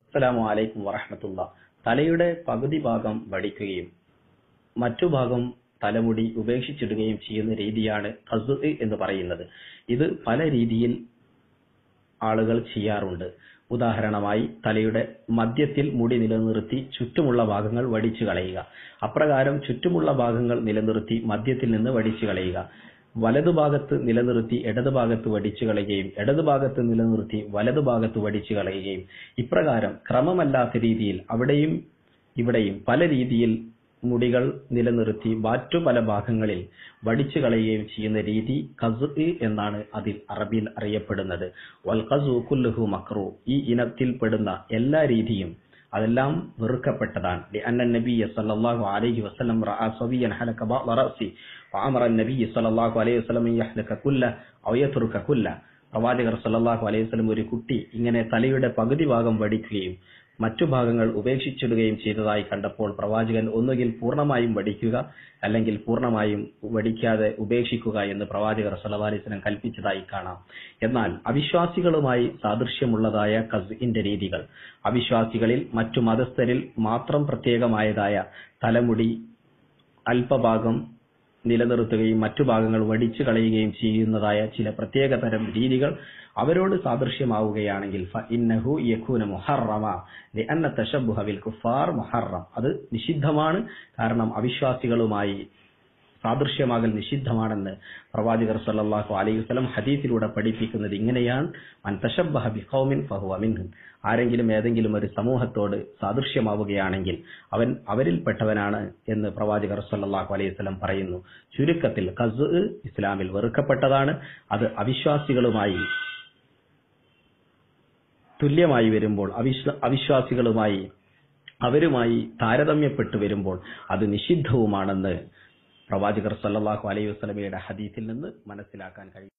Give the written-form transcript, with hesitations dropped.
അസ്സലാമു അലൈക്കും വറഹ്മത്തുള്ളാഹി. തലയുടെ പകുതി ഭാഗം വടിക്കുകയും മറ്റു ഭാഗം തലമുടി ഉപേക്ഷിച്ചിടുകയും ചെയ്യുന്ന രീതിയാണ് ഖസ്ഉ എന്ന് പറയുന്നത്. ഇത് പല രീതിയിൽ ആളുകൾ ചെയ്യാറുണ്ട്. ഉദാഹരണമായി തലയുടെ മധ്യത്തിൽ മുടി നിലനിർത്തി ചുറ്റുമുള്ള ഭാഗങ്ങൾ വടിച്ചു കളയുക. അപ്രകാരം ചുറ്റുമുള്ള ഭാഗങ്ങൾ നിലനിർത്തി മധ്യത്തിൽ നിന്ന് വടിച്ചു കളയുക. വലതുഭാഗത്ത് നിലനിർത്തി ഇടതുഭാഗത്ത് വടിച്ചു കളയുകയും ഇടതുഭാഗത്ത് നിലനിർത്തി വലതുഭാഗത്ത് വടിച്ചു കളയുകയും ഇപ്രകാരം ക്രമമല്ലാത്ത രീതിയിൽ അവിടെയും ഇവിടെയും പല രീതിയിൽ മുടികൾ നിലനിർത്തി മറ്റു പല ഭാഗങ്ങളിൽ വടിച്ചു കളയുകയും ചെയ്യുന്ന രീതി ഖസ്ഉ എന്നാണ് അതിൽ അറബിയിൽ അറിയപ്പെടുന്നത്. വൽ ഖസ്ഉ കുല്ലുഹു മക്റൂഹ്. ഈ ഇനത്തിൽപ്പെടുന്ന എല്ലാ രീതിയും അതെല്ലാം വെറുക്കപ്പെട്ടതാണ്. ലിഅന്ന നബിയ സല്ലല്ലാഹു അലൈഹി വസല്ലം റഅ സവിയൻ ഹലക ബഅദ റഅസി വഅമറ നബിയ സല്ലല്ലാഹു അലൈഹി വസല്ലം യഹ്ലക കുല്ല ഔ യത്റുക കുല്ല. പ്രവാചകർ സല്ലല്ലാഹു അലൈഹി വസല്ലം ഒരു കുട്ടി ഇങ്ങനെ തലയുടെ പകുതി ഭാഗം വടിക്കുകയും മറ്റു ഭാഗങ്ങൾ ഉപേക്ഷിച്ചിടുകയും ചെയ്തതായി കണ്ടപ്പോൾ പ്രവാചകൻ ഒന്നുകിൽ പൂർണ്ണമായും വടിക്കുക അല്ലെങ്കിൽ പൂർണ്ണമായും വടിക്കാതെ ഉപേക്ഷിക്കുക എന്ന് പ്രവാചകർ സല്ലല്ലാഹു അലൈഹി വസല്ലം കൽപ്പിച്ചതായി കാണാം. എന്നാൽ അവിശ്വാസികളുമായി സാദൃശ്യമുള്ളതായ ഖസ്ഇന്റെ രീതികൾ, അവിശ്വാസികളിൽ മറ്റു മതസ്ഥരിൽ മാത്രം പ്രത്യേകമായതായ തലമുടി അല്പഭാഗം നിലനിർത്തുകയും മറ്റു ഭാഗങ്ങൾ വടിച്ചു കളയുകയും ചെയ്യുന്നതായ ചില പ്രത്യേക തരം രീതികൾ അവരോട് സാദൃശ്യമാവുകയാണെങ്കിൽ ഫഇന്നഹു യകൂന മുഹറമ ലിഅന്ന തശബ്ബുഹ ബിൽ കുഫാർ മുഹറം. അത് നിഷിദ്ധമാണ്. കാരണം അവിശ്വാസികളുമായി സാദൃശ്യമാകൽ നിഷിദ്ധമാണെന്ന് പ്രവാചകർ സല്ലല്ലാഹു അലൈഹി വസല്ലം ഹദീസിലൂടെ പഠിപ്പിക്കുന്നത് ഇങ്ങനെയാണ്: മൻ തശബ്ബഹ ബിഖൗമിൻ ഫഹുവ മിൻഹും. ആരെങ്കിലും ഏതെങ്കിലും ഒരു സമൂഹത്തോട് സാദൃശ്യമാവുകയാണെങ്കിൽ അവൻ അവരിൽപ്പെട്ടവനാണ് എന്ന് പ്രവാചകർ സല്ലല്ലാഹു അലൈഹി വസല്ലം പറയുന്നു. ചുരുക്കത്തിൽ ഖസ്ഉ ഇസ്ലാമിൽ വെറുക്കപ്പെട്ടതാണ്. അത് അവിശ്വാസികളുമായി തുല്യമായി വരുമ്പോൾ, അവിശ്വാസികളുമായി അവരുമായി താരതമ്യപ്പെട്ടു വരുമ്പോൾ അത് നിഷിദ്ധവുമാണെന്ന് പ്രവാചകർ സല്ലല്ലാഹു അലൈഹി വസല്ലമയുടെ ഹദീസിൽ നിന്ന് മനസ്സിലാക്കാൻ കഴിയും.